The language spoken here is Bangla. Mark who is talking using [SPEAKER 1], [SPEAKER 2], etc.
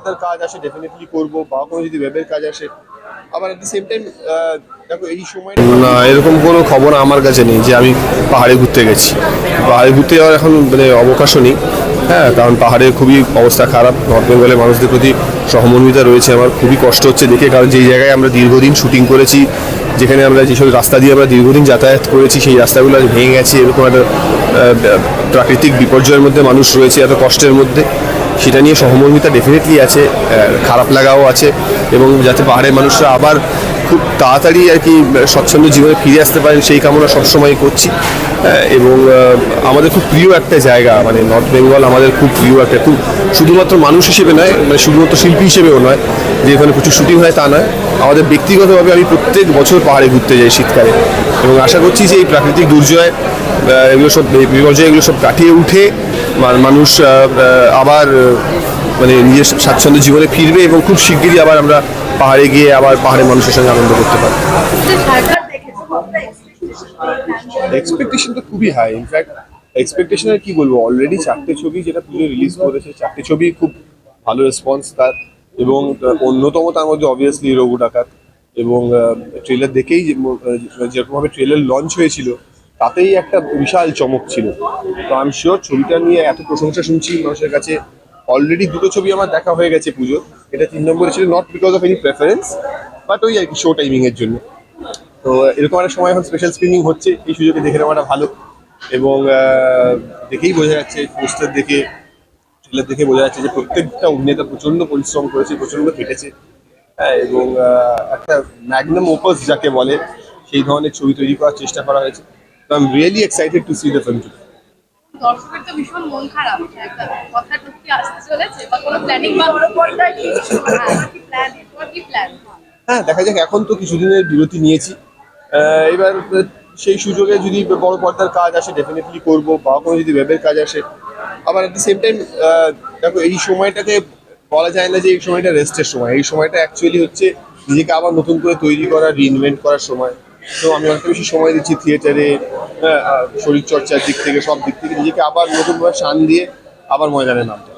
[SPEAKER 1] পর্দার কাজ আসে ডেফিনেটলি করবো, বা কোনো যদি ওয়েবের কাজ আসে। আবার অ্যাট দ্য সেম টাইম দেখো এই সময়
[SPEAKER 2] না, এরকম কোনো খবর আমার কাছে নেই যে আমি পাহাড়ে ঘুরতে গেছি। পাহাড়ে ঘুরতে যাওয়ার এখন মানে অবকাশও নেই। হ্যাঁ, কারণ পাহাড়ে খুবই অবস্থা খারাপ। নর্থ বেঙ্গলের মানুষদের প্রতি সহমর্মিতা রয়েছে। আমার খুবই কষ্ট হচ্ছে দেখে, কারণ যেই জায়গায় আমরা দীর্ঘদিন শুটিং করেছি, যেখানে আমরা যেসব রাস্তা দিয়ে আমরা দীর্ঘদিন যাতায়াত করেছি, সেই রাস্তাগুলো আজ ভেঙে গেছে। এরকম একটা প্রাকৃতিক বিপর্যয়ের মধ্যে মানুষ রয়েছে, এত কষ্টের মধ্যে। সেটা নিয়ে সহমর্মিতা ডেফিনেটলি আছে, খারাপ লাগাও আছে। এবং যাতে পাহাড়ের মানুষরা আবার খুব তাড়াতাড়ি আর কি স্বচ্ছন্দ জীবনে ফিরে আসতে পারেন, সেই কামনা সবসময় করছি। এবং আমাদের খুব প্রিয় একটা জায়গা, মানে নর্থ বেঙ্গল আমাদের খুব প্রিয় একটা, খুব শুধুমাত্র মানুষ হিসেবে নয়, মানে শুধুমাত্র শিল্পী হিসেবেও নয় যে এখানে প্রচুর শুটিং হয় তা নয়। আমাদের ব্যক্তিগতভাবে আমি প্রত্যেক বছর পাহাড়ে ঘুরতে যাই শীতকালে, এবং আশা করছি যে এই প্রাকৃতিক দুর্যোগ এগুলো সব বিপর্যয় এগুলো সব কাটিয়ে উঠে মানুষ আবার মানে নিজের স্বাচ্ছন্দ্য জীবনে ফিরবে, এবং খুব শিগগিরই আবার আমরা পাহাড়ে গিয়ে আবার পাহাড়ের মানুষের সঙ্গে আনন্দ করতে পারবো।
[SPEAKER 1] এক্সপেকটেশন তো খুবই হাই। ইনফ্যাক্ট এক্সপেকটেশন আর কি বলবো, অলরেডি 4টে ছবি যেটা পুজো রিলিজ করেছে, 4টে ছবি খুব ভালো রেসপন্স তার। এবং অন্যতম তার মধ্যে অবভিয়াসলি রঘু ডাকাত। এবং ট্রেলার দেখেই যেরকমভাবে ট্রেলার লঞ্চ হয়েছিল, তাতেই একটা বিশাল চমক ছিল। তো আই এম শিওর ছবিটা নিয়ে এত প্রশংসা শুনছি মানুষের কাছে। অলরেডি দুটো ছবি আমার দেখা হয়ে গেছে পুজো। এটা 3 নম্বরে ছিল, not because of any preference, but ওই আর কি শো টাইমিং এর জন্য। তো এরকম একটা সময় এখন স্পেশাল স্ক্রিনিং হচ্ছে, এই সুযোগে দেখে নেওয়াটা ভালো। এবং দেখেই বোঝা যাচ্ছে, পোস্টার দেখে ট্রেলার দেখে বোঝা যাচ্ছে যে প্রত্যেকটা অভিনেতা প্রচন্ড পরিশ্রম করেছে, প্রচন্ড কেটেছে। হ্যাঁ, এবং একটা ম্যাগনাম ওপাস যাকে বলে, সেই ধরনের ছবি তৈরি করার চেষ্টা করা হয়েছে। তো I am really excited to C the film.
[SPEAKER 3] দর্শকের তো ভীষণ মন খারাপ, একটা কথা টুকটি আসতে চলেছে বা কোনো প্ল্যানিং বা বড় পর্দায় কি প্ল্যান, তোমার কি প্ল্যান?
[SPEAKER 1] হ্যাঁ, দেখা যাক। এখন তো কিছুদিনের বিরতি নিয়েছি। এবার সেই সুযোগে যদি বড় পর্দার কাজ আসে ডেফিনেটলি করবো, বা কোনো যদি ওয়েবের কাজ আসে। আবার অ্যাট দ্য সেম টাইম দেখো এই সময়টাকে বলা যায় না যে এই সময়টা রেস্টের সময়। এই সময়টা অ্যাকচুয়ালি হচ্ছে নিজেকে আবার নতুন করে তৈরি করা, রিইনভেন্ট করার সময়। তো আমি অনেক বেশি সময় দিচ্ছি থিয়েটারে, শরীর চর্চার দিক থেকে, সব দিক থেকে নিজেকে আবার নতুনভাবে শান দিয়ে আবার ময়দানে নামতে।